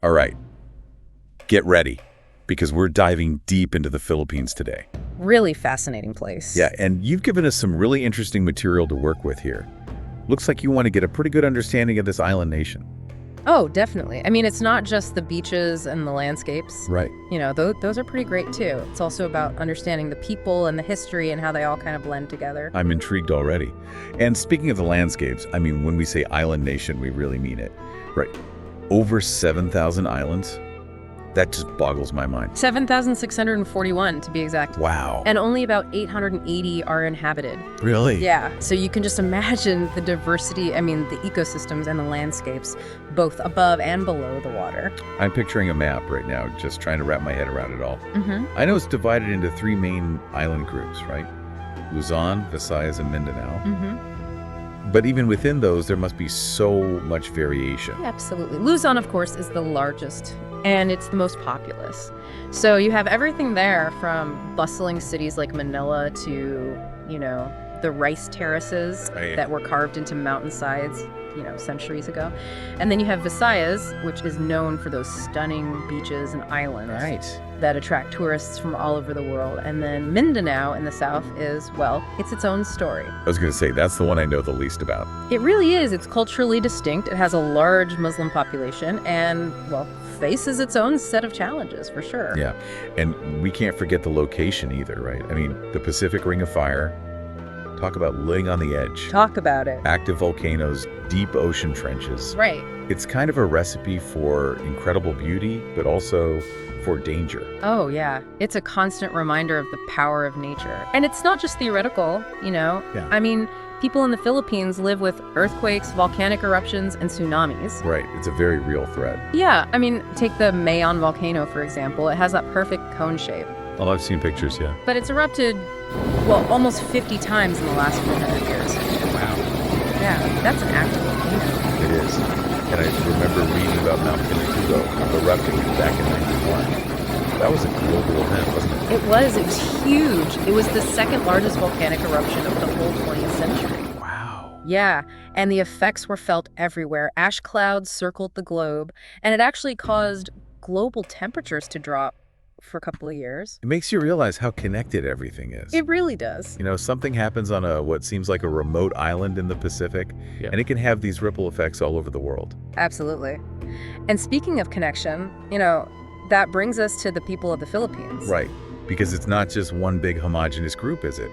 All right, get ready, because we're diving deep into the Philippines today. Really fascinating place. Yeah, and you've given us some really interesting material to work with here. Looks like you want to get a pretty good understanding of this island nation. Oh, definitely. I mean, it's not just the beaches and the landscapes. Right. You know, those are pretty great too. It's also about understanding the people and the history and how they all kind of blend together. I'm intrigued already. And speaking of the landscapes, I mean, when we say island nation, we really mean it. Right. Over 7,000 islands? That just boggles my mind. 7,641 to be exact. Wow. And only about 880 are inhabited. Really? Yeah, so you can just imagine the diversity, the ecosystems and the landscapes, both above and below the water. I'm picturing a map right now, just trying to wrap my head around it all. Mm-hmm. I know it's divided into three main island groups, right? Luzon, Visayas, and Mindanao. Mm-hmm. But even within those, there must be so much variation. Absolutely. Luzon, of course, is the largest, and it's the most populous. So you have everything there from bustling cities like Manila to, the rice terraces that were carved into mountainsides, centuries ago. And then you have Visayas, which is known for those stunning beaches and islands that attract tourists from all over the world. And then Mindanao in the south is, it's its own story. I was going to say, that's the one I know the least about. It really is. It's culturally distinct. It has a large Muslim population and, faces its own set of challenges, for sure. Yeah, and we can't forget the location either, right? I mean, the Pacific Ring of Fire, talk about living on the edge. Talk about it. Active volcanoes, deep ocean trenches. Right. It's kind of a recipe for incredible beauty, but also for danger. Oh, yeah. It's a constant reminder of the power of nature. And it's not just theoretical, Yeah. People in the Philippines live with earthquakes, volcanic eruptions, and tsunamis. Right. It's a very real threat. Yeah. Take the Mayon volcano, for example. It has that perfect cone shape. Oh, I've seen pictures, yeah. But it's erupted, almost 50 times in the last 400 years. Wow. Yeah, that's an active volcano. It is. And I remember reading about Mount Pinatubo erupting back in 91. That was a global event, wasn't it? It was. It was huge. It was the second largest volcanic eruption of the whole 20th century. Wow. Yeah, and the effects were felt everywhere. Ash clouds circled the globe, and it actually caused global temperatures to drop for a couple of years. It makes you realize how connected everything is. It really does. Something happens on what seems like a remote island in the Pacific, and it can have these ripple effects all over the world. Absolutely. And speaking of connection, that brings us to the people of the Philippines. Right, because it's not just one big homogenous group, is it?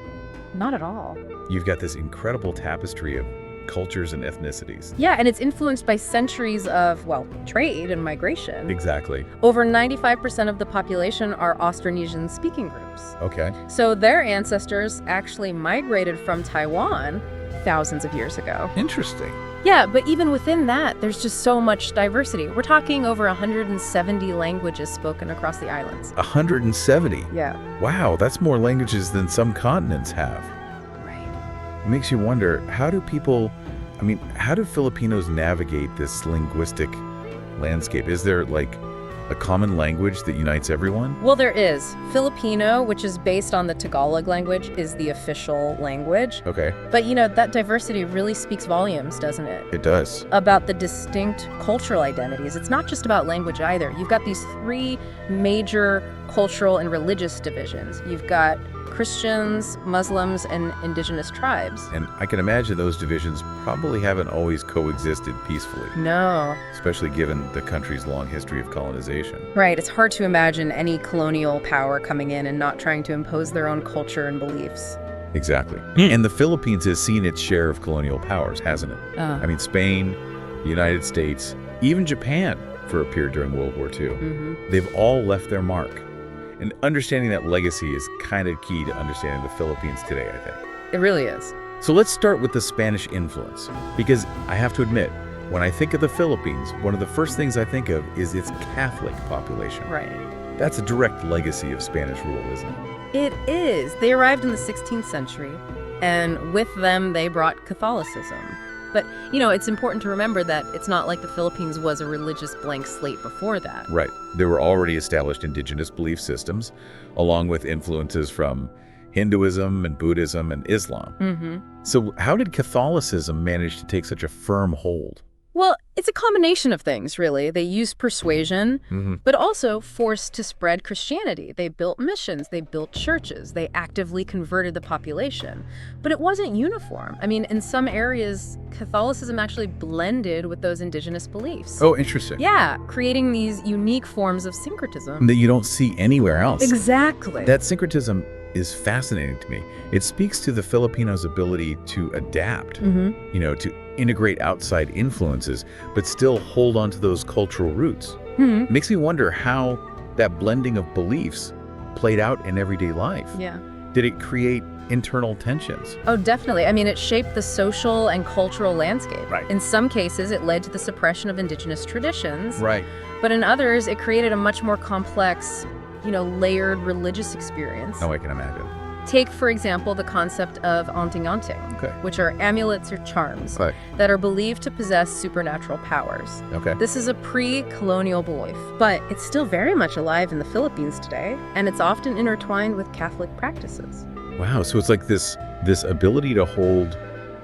Not at all. You've got this incredible tapestry of cultures and ethnicities. Yeah, and it's influenced by centuries of, trade and migration. Exactly. Over 95% of the population are Austronesian-speaking groups. Okay. So their ancestors actually migrated from Taiwan thousands of years ago. Interesting. Yeah, but even within that, there's just so much diversity. We're talking over 170 languages spoken across the islands. 170? Yeah. Wow, that's more languages than some continents have. Right. It makes you wonder, how do Filipinos navigate this linguistic landscape? Is there a common language that unites everyone? Well, there is. Filipino, which is based on the Tagalog language, is the official language. Okay. But that diversity really speaks volumes, doesn't it? It does. About the distinct cultural identities. It's not just about language either. You've got these three major cultural and religious divisions. You've got Christians, Muslims, and indigenous tribes. And I can imagine those divisions probably haven't always coexisted peacefully. No. Especially given the country's long history of colonization. Right. It's hard to imagine any colonial power coming in and not trying to impose their own culture and beliefs. Exactly. And the Philippines has seen its share of colonial powers, hasn't it? Spain, the United States, even Japan for a period during World War II. Mm-hmm. They've all left their mark. And understanding that legacy is kind of key to understanding the Philippines today, I think. It really is. So let's start with the Spanish influence, because I have to admit, when I think of the Philippines, one of the first things I think of is its Catholic population. Right. That's a direct legacy of Spanish rule, isn't it? It is. They arrived in the 16th century, and with them they brought Catholicism. But, it's important to remember that it's not like the Philippines was a religious blank slate before that. Right. There were already established indigenous belief systems, along with influences from Hinduism and Buddhism and Islam. Mm-hmm. So how did Catholicism manage to take such a firm hold? Well, it's a combination of things, really. They used persuasion, but also forced to spread Christianity. They built missions, they built churches, they actively converted the population. But it wasn't uniform. I mean, in some areas, Catholicism actually blended with those indigenous beliefs. Oh, interesting. Yeah, creating these unique forms of syncretism. That you don't see anywhere else. Exactly. That syncretism is fascinating to me. It speaks to the Filipinos' ability to adapt, to integrate outside influences, but still hold on to those cultural roots. Makes me wonder how that blending of beliefs played out in everyday life. Yeah. Did it create internal tensions? Oh, definitely. I mean, it shaped the social and cultural landscape. Right. In some cases, it led to the suppression of indigenous traditions. Right. But in others, it created a much more complex, layered religious experience. Oh, I can imagine. Take, for example, the concept of anting-anting, which are amulets or charms that are believed to possess supernatural powers. This is a pre-colonial belief, but it's still very much alive in the Philippines today, and it's often intertwined with Catholic practices. Wow, so it's like this ability to hold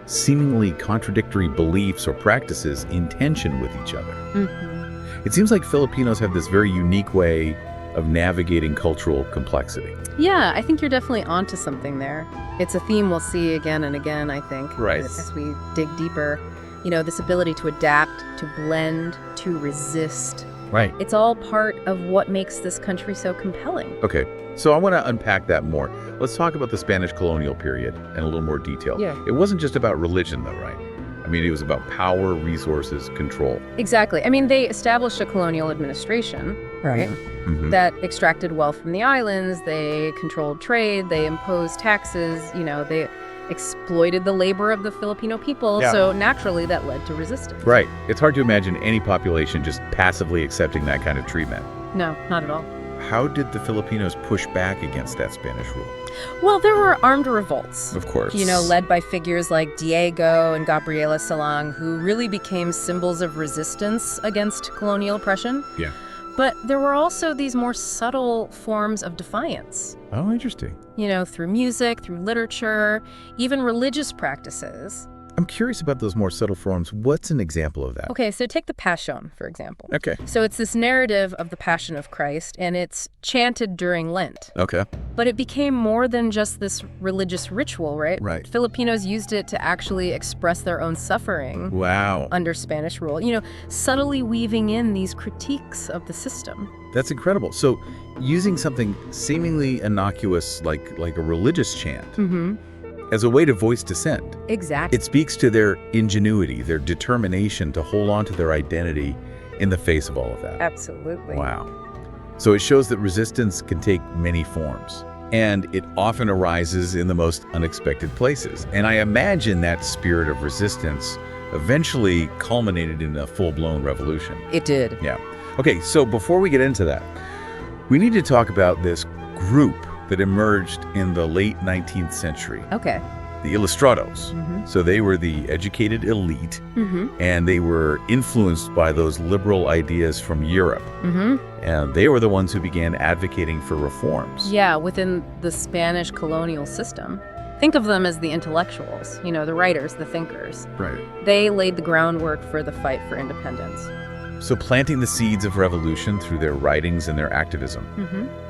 seemingly contradictory beliefs or practices in tension with each other. It seems like Filipinos have this very unique way of navigating cultural complexity. Yeah, I think you're definitely onto something there. It's a theme we'll see again and again, I think, as we dig deeper. This ability to adapt, to blend, to resist. Right. It's all part of what makes this country so compelling. Okay, so I want to unpack that more. Let's talk about the Spanish colonial period in a little more detail. Yeah. It wasn't just about religion, though, right? I mean, it was about power, resources, control. Exactly. I mean, they established a colonial administration, right? That extracted wealth from the islands. They controlled trade. They imposed taxes. They exploited the labor of the Filipino people. Yeah. So naturally, that led to resistance. Right. It's hard to imagine any population just passively accepting that kind of treatment. No, not at all. How did the Filipinos push back against that Spanish rule? Well, there were armed revolts. Of course. Led by figures like Diego and Gabriela Salang, who really became symbols of resistance against colonial oppression. Yeah. But there were also these more subtle forms of defiance. Oh, interesting. Through music, through literature, even religious practices. I'm curious about those more subtle forms. What's an example of that? Okay, so take the Passion, for example. Okay. So it's this narrative of the Passion of Christ, and it's chanted during Lent. Okay. But it became more than just this religious ritual, right? Right. Filipinos used it to actually express their own suffering. Wow. Under Spanish rule, subtly weaving in these critiques of the system. That's incredible. So using something seemingly innocuous like a religious chant as a way to voice dissent. Exactly. It speaks to their ingenuity, their determination to hold on to their identity in the face of all of that. Absolutely. Wow. So it shows that resistance can take many forms, and it often arises in the most unexpected places. And I imagine that spirit of resistance eventually culminated in a full-blown revolution. It did. Yeah. Okay, so before we get into that, we need to talk about this group that emerged in the late 19th century. Okay. The Ilustrados. So they were the educated elite, and they were influenced by those liberal ideas from Europe. And they were the ones who began advocating for reforms. Yeah, within the Spanish colonial system. Think of them as the intellectuals, the writers, the thinkers. Right. They laid the groundwork for the fight for independence. So planting the seeds of revolution through their writings and their activism.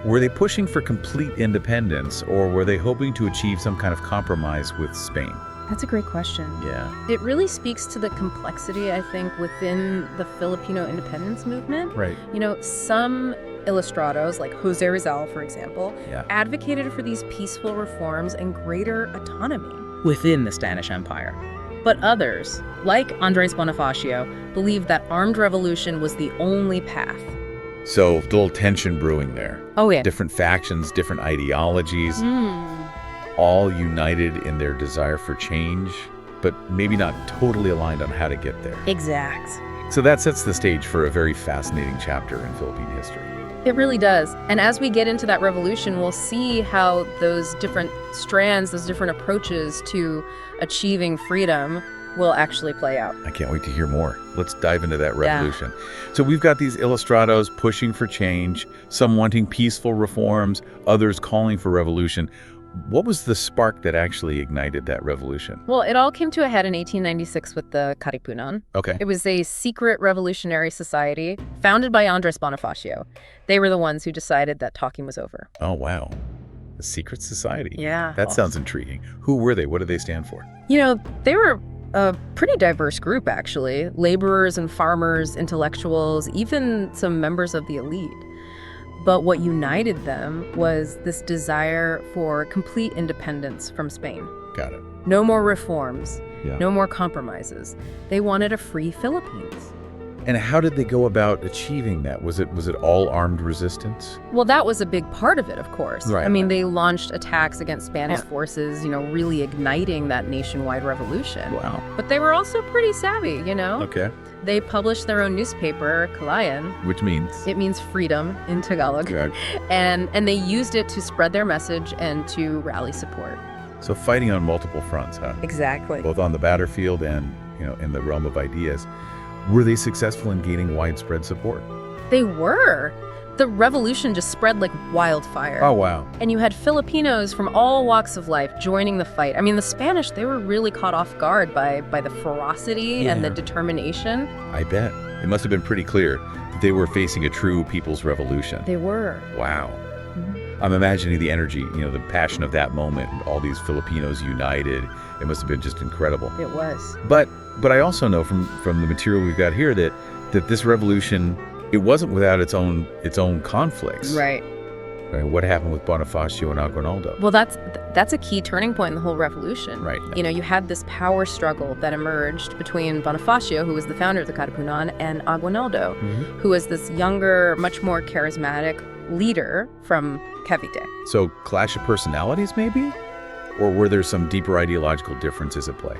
Were they pushing for complete independence, or were they hoping to achieve some kind of compromise with Spain? That's a great question. Yeah. It really speaks to the complexity, I think, within the Filipino independence movement. Right. Some Ilustrados, like Jose Rizal, for example, Yeah. advocated for these peaceful reforms and greater autonomy within the Spanish Empire. But others, like Andrés Bonifacio, believed that armed revolution was the only path. So a little tension brewing there. Oh, yeah. Different factions, different ideologies, all united in their desire for change, but maybe not totally aligned on how to get there. Exact. So that sets the stage for a very fascinating chapter in Philippine history. It really does. And as we get into that revolution, we'll see how those different strands, those different approaches to achieving freedom will actually play out. I can't wait to hear more. Let's dive into that revolution. So we've got these Ilustrados pushing for change, some wanting peaceful reforms, others calling for revolution. what was the spark that actually ignited that revolution? Well, it all came to a head in 1896 with the Katipunan. Okay. It was a secret revolutionary society founded by Andres Bonifacio. They were the ones who decided that talking was over. Oh, wow. A secret society. Yeah. That sounds intriguing. Who were they? What did they stand for? They were a pretty diverse group, actually. Laborers and farmers, intellectuals, even some members of the elite. But what united them was this desire for complete independence from Spain. Got it. No more reforms, Yeah. no more compromises. They wanted a free Philippines. And how did they go about achieving that? Was it all armed resistance? Well, that was a big part of it, of course. Right. I mean, they launched attacks against Spanish forces, really igniting that nationwide revolution. Wow. But they were also pretty savvy, Okay. They published their own newspaper, Kalayan. Which means? It means freedom in Tagalog. Yeah. And they used it to spread their message and to rally support. So fighting on multiple fronts, huh? Exactly. Both on the battlefield and, in the realm of ideas. Were they successful in gaining widespread support? They were. The revolution just spread like wildfire. Oh, wow. And you had Filipinos from all walks of life joining the fight. I mean, the Spanish, they were really caught off guard by the ferocity and the determination. I bet. It must have been pretty clear that they were facing a true people's revolution. They were. Wow. I'm imagining the energy, the passion of that moment, and all these Filipinos united. It must have been just incredible. It was. But I also know from the material we've got here that this revolution, it wasn't without its own conflicts. Right. Right? What happened with Bonifacio and Aguinaldo? Well, that's a key turning point in the whole revolution. Right. You had this power struggle that emerged between Bonifacio, who was the founder of the Katipunan, and Aguinaldo, who was this younger, much more charismatic leader from Cavite. So clash of personalities, maybe? Or were there some deeper ideological differences at play?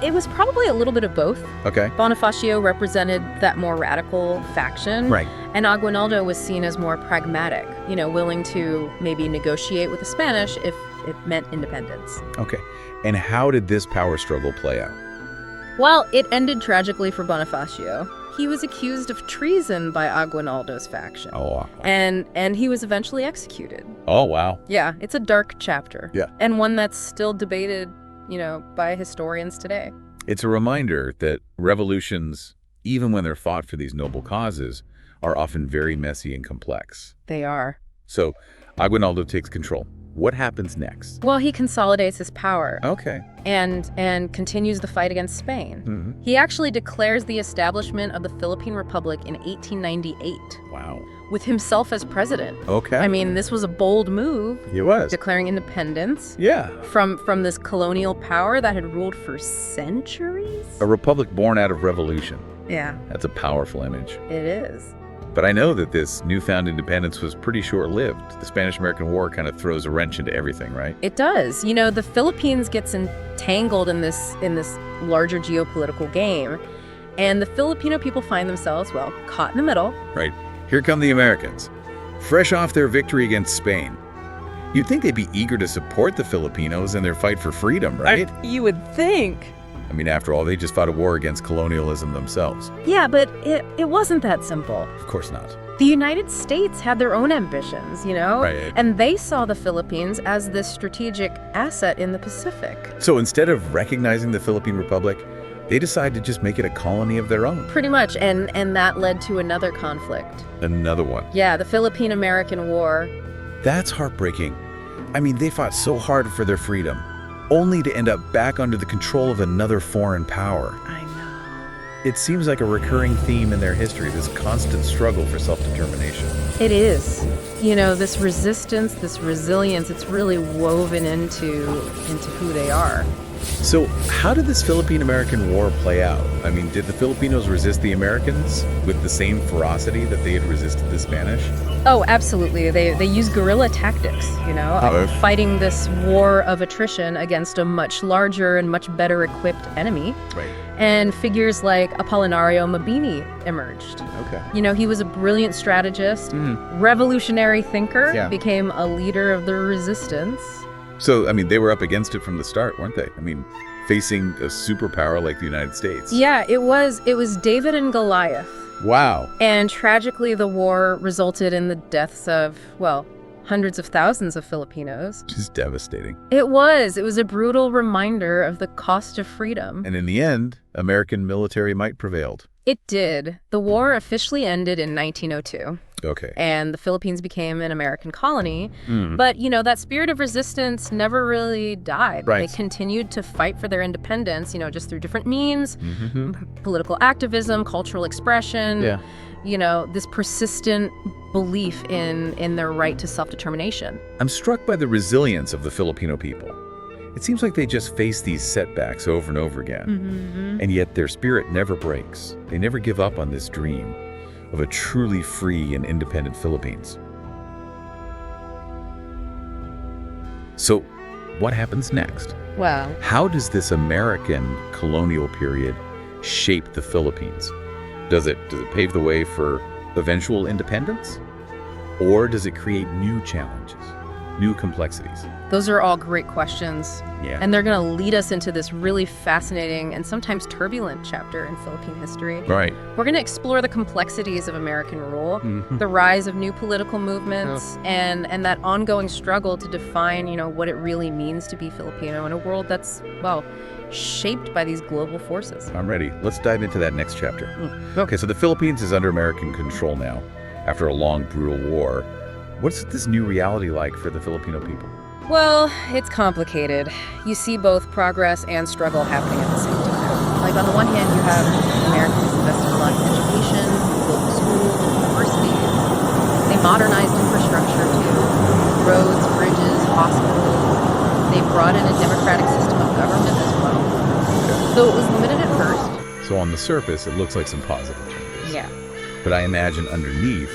It was probably a little bit of both. Okay. Bonifacio represented that more radical faction. Right. And Aguinaldo was seen as more pragmatic, willing to maybe negotiate with the Spanish if it meant independence. Okay. And how did this power struggle play out? Well, it ended tragically for Bonifacio. He was accused of treason by Aguinaldo's faction. Oh, wow. And he was eventually executed. Oh, wow. Yeah, it's a dark chapter. Yeah. And one that's still debated, by historians today. It's a reminder that revolutions, even when they're fought for these noble causes, are often very messy and complex. They are. So Aguinaldo takes control. What happens next? Well, he consolidates his power. Okay. And continues the fight against Spain. He actually declares the establishment of the Philippine Republic in 1898. Wow. With himself as president. Okay. I mean, this was a bold move. It was. Declaring independence. Yeah. From this colonial power that had ruled for centuries. A republic born out of revolution. Yeah. That's a powerful image. It is. But I know that this newfound independence was pretty short-lived. The Spanish-American War kind of throws a wrench into everything, right? It does. The Philippines gets entangled in this larger geopolitical game. And the Filipino people find themselves, caught in the middle. Right. Here come the Americans, fresh off their victory against Spain. You'd think they'd be eager to support the Filipinos in their fight for freedom, right? You would think. I mean, after all, they just fought a war against colonialism themselves. Yeah, but it wasn't that simple. Of course not. The United States had their own ambitions, Right. And they saw the Philippines as this strategic asset in the Pacific. So instead of recognizing the Philippine Republic, they decided to just make it a colony of their own. Pretty much, and that led to another conflict. Another one. Yeah, the Philippine-American War. That's heartbreaking. I mean, they fought so hard for their freedom, only to end up back under the control of another foreign power. I know. It seems like a recurring theme in their history, this constant struggle for self-determination. It is. This resistance, this resilience, it's really woven into who they are. So how did this Philippine-American War play out? I mean, did the Filipinos resist the Americans with the same ferocity that they had resisted the Spanish? Oh, absolutely. They use guerrilla tactics, fighting this war of attrition against a much larger and much better equipped enemy. Right. And figures like Apolinario Mabini emerged. Okay. He was a brilliant strategist, revolutionary thinker, Yeah. became a leader of the resistance. So, I mean, they were up against it from the start, weren't they? I mean, facing a superpower like the United States. Yeah, it was David and Goliath. Wow. And tragically, the war resulted in the deaths of, hundreds of thousands of Filipinos. Just devastating. It was a brutal reminder of the cost of freedom. And in the end, American military might prevailed. It did. The war officially ended in 1902. Okay. And the Philippines became an American colony. But, that spirit of resistance never really died. Right. They continued to fight for their independence, just through different means, political activism, cultural expression. Yeah. This persistent belief in their right to self-determination. I'm struck by the resilience of the Filipino people. It seems like they just face these setbacks over and over again. And yet their spirit never breaks. They never give up on this dream of a truly free and independent Philippines. So, what happens next? Well, How does this American colonial period shape the Philippines? Does it pave the way for eventual independence? Or does it create new challenges, new complexities? those are all great questions. Yeah. And they're going to lead us into this really fascinating and sometimes turbulent chapter in Philippine history. Right. We're going to explore the complexities of American rule, the rise of new political movements, and that ongoing struggle to define, what it really means to be Filipino in a world that's, shaped by these global forces. I'm ready. Let's dive into that next chapter. Okay, so the Philippines is under American control now, after a long, brutal war. What's this new reality like for the Filipino people? Well, it's complicated. You see both progress and struggle happening at the same time. Like, on the one hand, you have Americans invested a lot in education, built schools, universities. They modernized infrastructure too. Roads, bridges, hospitals. They brought in a democratic system of government as well. Though it was limited at first. So on the surface, it looks like some positive changes. Yeah. But I imagine underneath,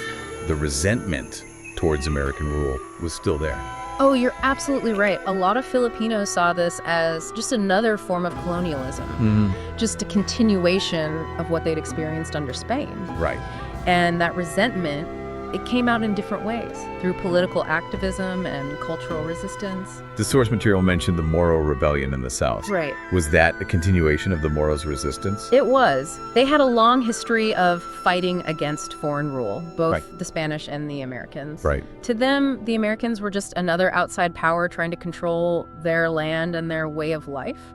the resentment towards American rule was still there. Oh, you're absolutely right. A lot of Filipinos saw this as just another form of colonialism, just a continuation of what they'd experienced under Spain. Right. And that resentment, it came out in different ways, through political activism and cultural resistance. The source material mentioned the Moro Rebellion in the South. Right. Was that a continuation of the Moros' resistance? It was. They had a long history of fighting against foreign rule, both the Spanish and the Americans. Right. To them, the Americans were just another outside power trying to control their land and their way of life.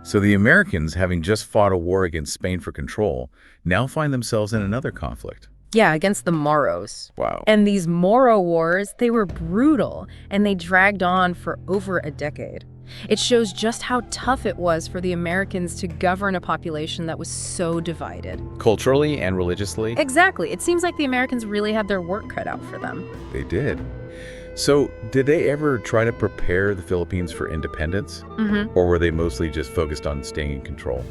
So the Americans, having just fought a war against Spain for control, now find themselves in another conflict. Yeah, against the Moros. Wow. And these Moro wars, they were brutal, and they dragged on for over a decade. It shows just how tough it was for the Americans to govern a population that was so divided. Culturally and religiously? Exactly. It seems like the Americans really had their work cut out for them. They did. So did they ever try to prepare the Philippines for independence? Or were they mostly just focused on staying in control?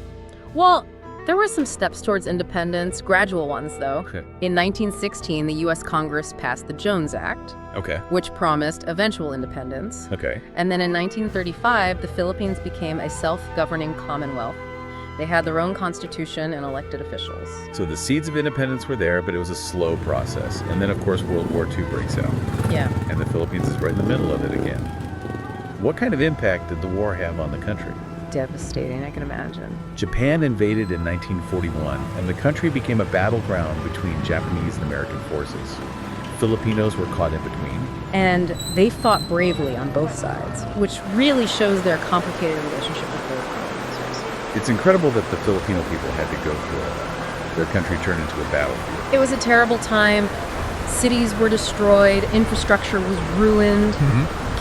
Well, there were some steps towards independence, gradual ones though. Okay. In 1916, the U.S. Congress passed the Jones Act, Okay. which promised eventual independence. Okay. And then in 1935, the Philippines became a self-governing commonwealth. They had their own constitution and elected officials. So the seeds of independence were there, but it was a slow process. And then, of course, World War II breaks out. Yeah. And the Philippines is right in the middle of it again. What kind of impact did the war have on the country? Devastating, I can imagine. Japan invaded in 1941, and the country became a battleground between Japanese and American forces. Filipinos were caught in between. And they fought bravely on both sides, which really shows their complicated relationship with both colonizers. It's incredible that the Filipino people had to go through all that. Their country turned into a battlefield. It was a terrible time. Cities were destroyed, infrastructure was ruined,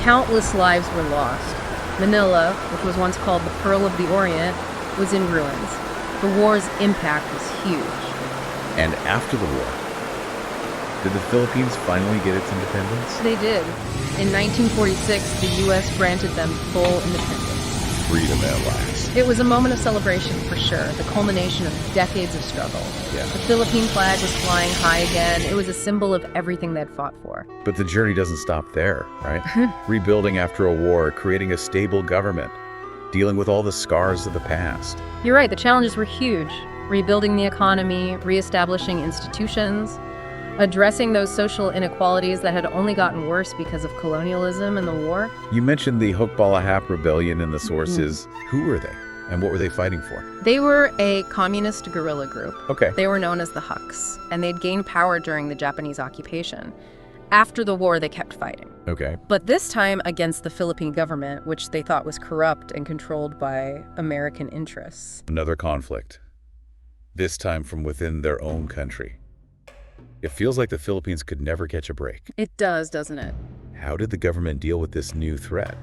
countless lives were lost. Manila, which was once called the Pearl of the Orient, was in ruins. The war's impact was huge. And after the war, did the Philippines finally get its independence? They did. In 1946, the U.S. granted them full independence. Freedom at last. It was a moment of celebration for sure, the culmination of decades of struggle. Yeah. The Philippine flag was flying high again. It was a symbol of everything they'd fought for. But the journey doesn't stop there, right? Rebuilding after a war, creating a stable government, dealing with all the scars of the past. You're right, the challenges were huge. Rebuilding the economy, reestablishing institutions, addressing those social inequalities that had only gotten worse because of colonialism and the war. You mentioned the Hukbalahap Rebellion in the sources. Who were they? And what were they fighting for? They were a communist guerrilla group. Okay. They were known as the Huks, and they'd gained power during the Japanese occupation. After the war, they kept fighting. Okay. But this time against the Philippine government, which they thought was corrupt and controlled by American interests. Another conflict. This time from within their own country. It feels like the Philippines could never catch a break. It does, doesn't it? How did the government deal with this new threat?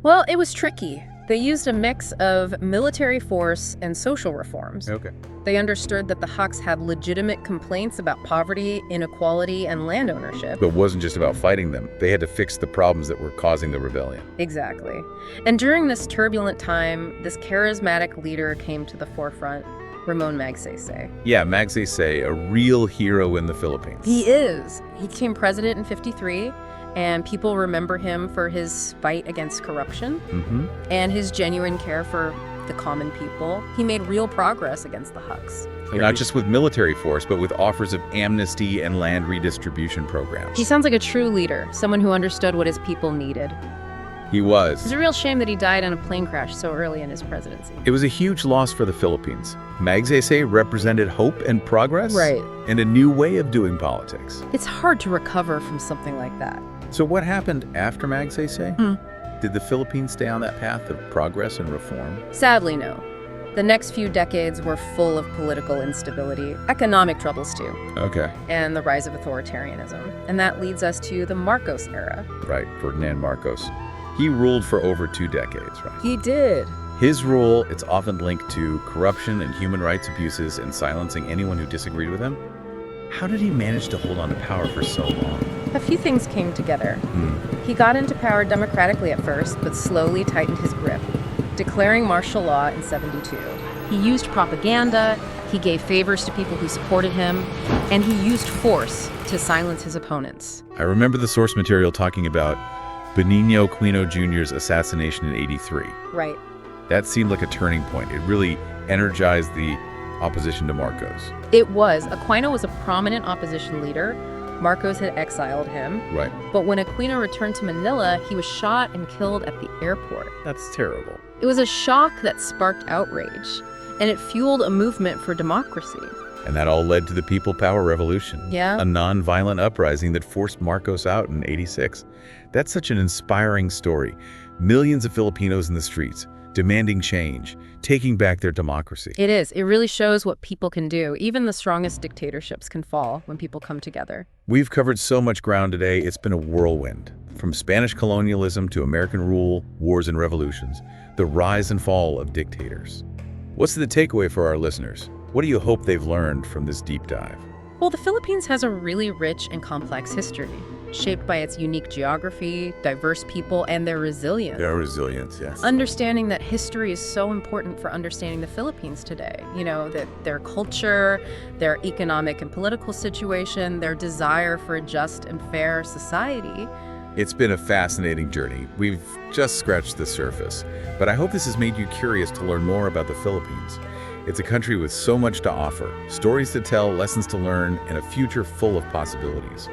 Well, it was tricky. They used a mix of military force and social reforms. Okay. They understood that the Huks had legitimate complaints about poverty, inequality, and land ownership. But it wasn't just about fighting them. They had to fix the problems that were causing the rebellion. Exactly. And during this turbulent time, this charismatic leader came to the forefront, Ramon Magsaysay. Yeah, Magsaysay, a real hero in the Philippines. He is. He became president in '53, and people remember him for his fight against corruption and his genuine care for the common people. He made real progress against the Huks. Not just with military force, but with offers of amnesty and land redistribution programs. He sounds like a true leader, someone who understood what his people needed. He was. It's a real shame that he died in a plane crash so early in his presidency. It was a huge loss for the Philippines. Magsaysay represented hope and progress. Right. And a new way of doing politics. It's hard to recover from something like that. So what happened after Magsaysay? Did the Philippines stay on that path of progress and reform? Sadly, no. The next few decades were full of political instability, economic troubles too, Okay. and the rise of authoritarianism. And that leads us to the Marcos era. Right, Ferdinand Marcos. He ruled for over 2 decades, right? He did. His rule, it's often linked to corruption and human rights abuses and silencing anyone who disagreed with him. How did he manage to hold on to power for so long? A few things came together. He got into power democratically at first, but slowly tightened his grip, declaring martial law in '72. He used propaganda, he gave favors to people who supported him, and he used force to silence his opponents. I remember the source material talking about Benigno Aquino Jr.'s assassination in '83. Right. That seemed like a turning point. It really energized the opposition to Marcos. It was. Aquino was a prominent opposition leader. Marcos had exiled him. Right. But when Aquino returned to Manila, he was shot and killed at the airport. That's terrible. It was a shock that sparked outrage, and it fueled a movement for democracy. And that all led to the People Power Revolution. Yeah. A non-violent uprising that forced Marcos out in '86. That's such an inspiring story. Millions of Filipinos in the streets, demanding change, taking back their democracy. It is. It really shows what people can do. Even the strongest dictatorships can fall when people come together. We've covered so much ground today, it's been a whirlwind. From Spanish colonialism to American rule, wars and revolutions, the rise and fall of dictators. What's the takeaway for our listeners? What do you hope they've learned from this deep dive? Well, the Philippines has a really rich and complex history, shaped by its unique geography, diverse people, and their resilience. Their resilience, yes. Understanding that history is so important for understanding the Philippines today. You know, that their culture, their economic and political situation, their desire for a just and fair society. It's been a fascinating journey. We've just scratched the surface, but I hope this has made you curious to learn more about the Philippines. It's a country with so much to offer, stories to tell, lessons to learn, and a future full of possibilities.